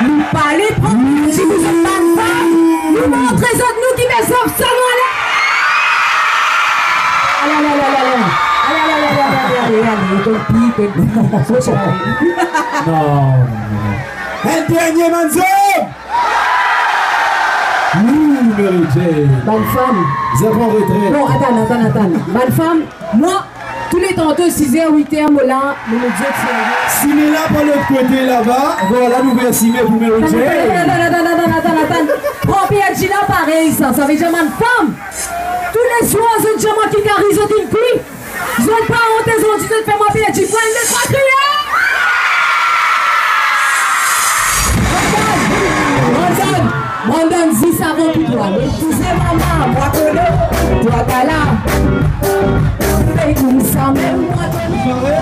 Nous parlez, si vous êtes pas de femme, nous montrez ça de nous qui met ça au salon là. Non. Un dernier manzo. Bonne femme. Vous avez en retrait. Non, attends. Bonne femme, moi, tous les tantôt 6h, 8h, moi là, nous me disons que c'est... Si mais là, par l'autre côté là-bas, voilà, nous merci, mais vous me retirez. Attends. Prends Pierre Gina pareil, ça veut dire bonne femme. Tous les soirs, je dis moi qui carise au timpi. Je ne pas honte, ils ont dit de faire ma Pierre Gina. Prends le crier. Brandon, si ça va plus toi, tu sais maman, moi connais, toi t'as là. Et comme ça même, moi connais.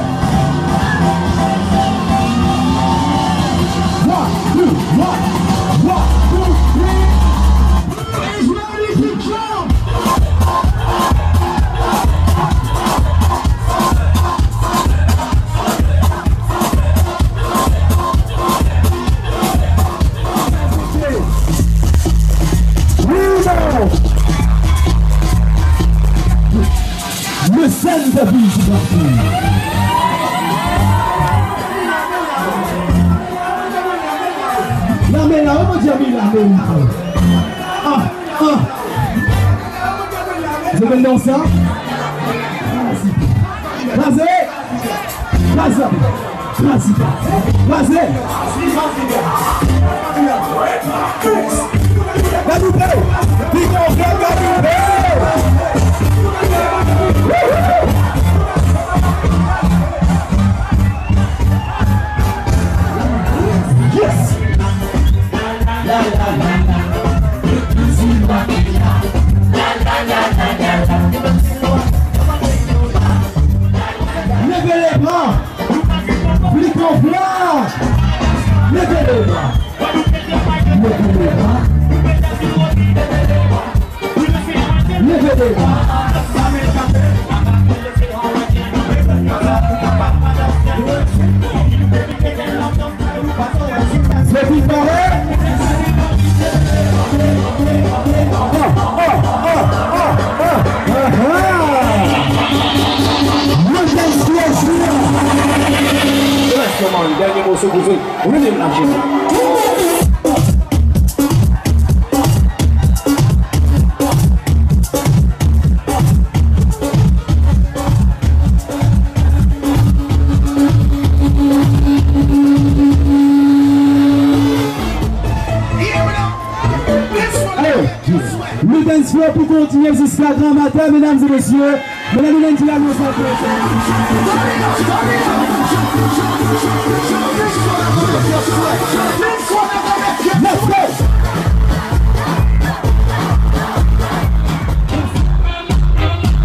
Le SANT'S, c'est parti. La main là, on va dire la main. Vous avez dans ça? Vas-y. Yes! Levez les bras! Flic en flac! Levez les bras! Levez les bras! C'est qui paraît? Dernier mot sur vous, vous venez me lâcher. Le dance floor pour continuer jusqu'à grand matin, mesdames et messieurs. Mesdames et messieurs, let's go!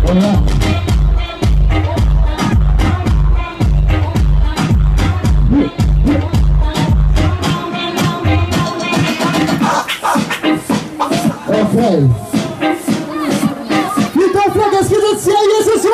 Voilà. Okay. Qu'est-ce que vous êtes sérieux ce soir?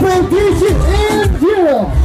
for DJ Angel.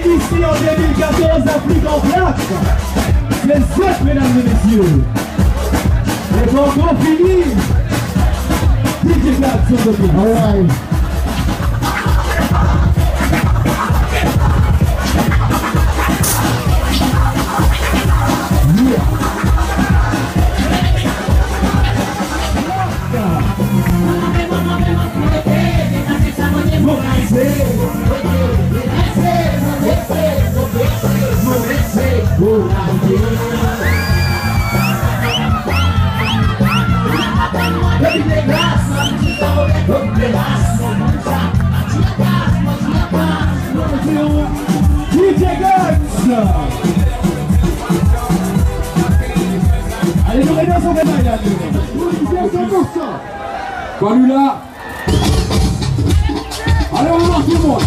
Ici en 2014 à Flic en Flac. C'est le 7, mesdames et messieurs. Et donc on finit. DJ Flac sur le pied. All right. Allez, nous réunions son détail là. Voilà. Allez, on lance tout le monde.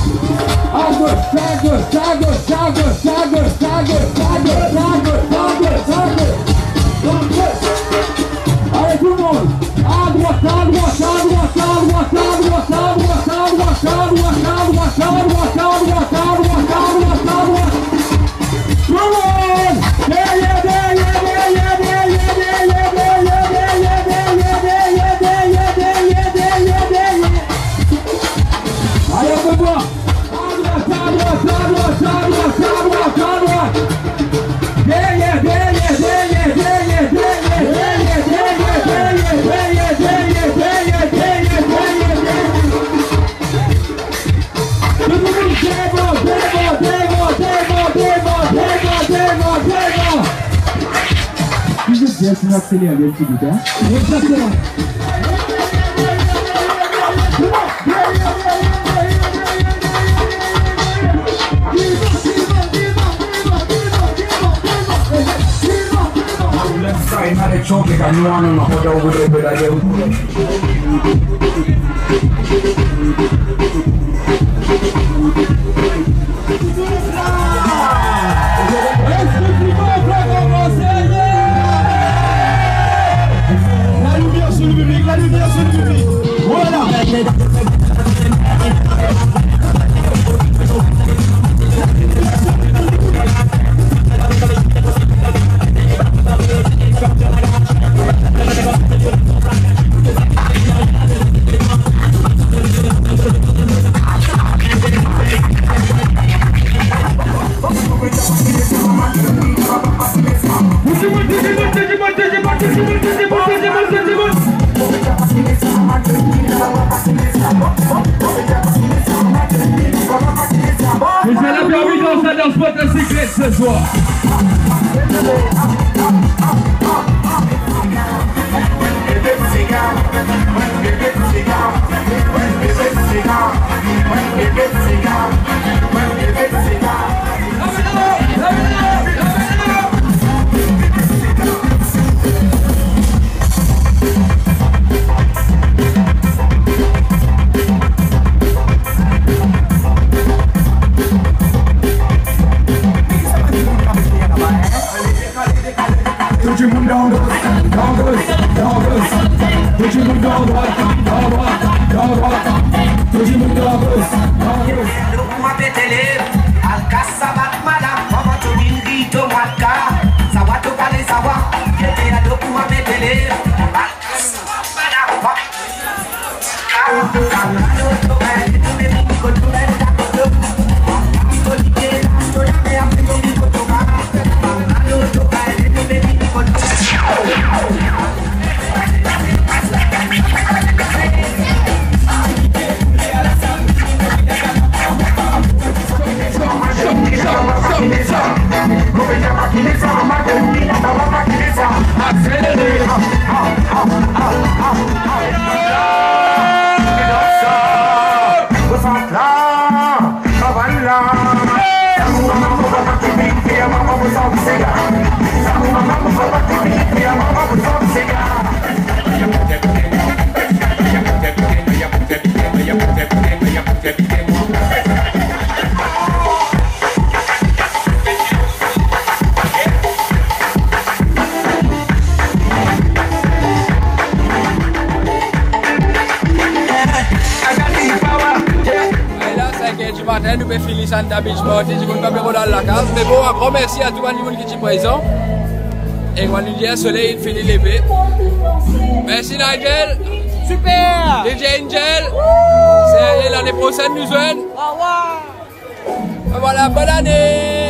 À gauche, à gauche, à gauche, à gauche, à gauche, à gauche, à gauche, à gauche. Allez, tout le monde. À droite, à droite, à droite, à droite, à droite, à droite, à droite, à droite, à droite, à droite, à droite, à droite, à droite, à droite. Tout le monde. Yeah, yeah, yeah, yeah, yeah, yeah, yeah, yeah, yeah, yeah, yeah, yeah, yeah, yeah, yeah, yeah, yeah, yeah. Allez, on peut voir. À droite, à droite, à droite, à droite, à droite, à droite. Yeah, yeah, yeah, yeah, yeah, yeah, yeah, yeah, yeah, yeah, yeah, yeah, yeah, yeah, Yes, on accélère un petit peu. Exactement. La lumière sur le public. Voilà. Vous allez faire oui dans ça dans spot la cyclette ce soir. Nous pouvons finir Santa Beach Party, nous ne pouvons pas dans la case. Mais bon, un grand merci à tout le monde qui est présent. Et quand nous disons soleil, il finit l'épée. Merci Nigel. Super. DJ Angel. C'est l'année prochaine nous joignent. Au revoir. Voilà, bonne année.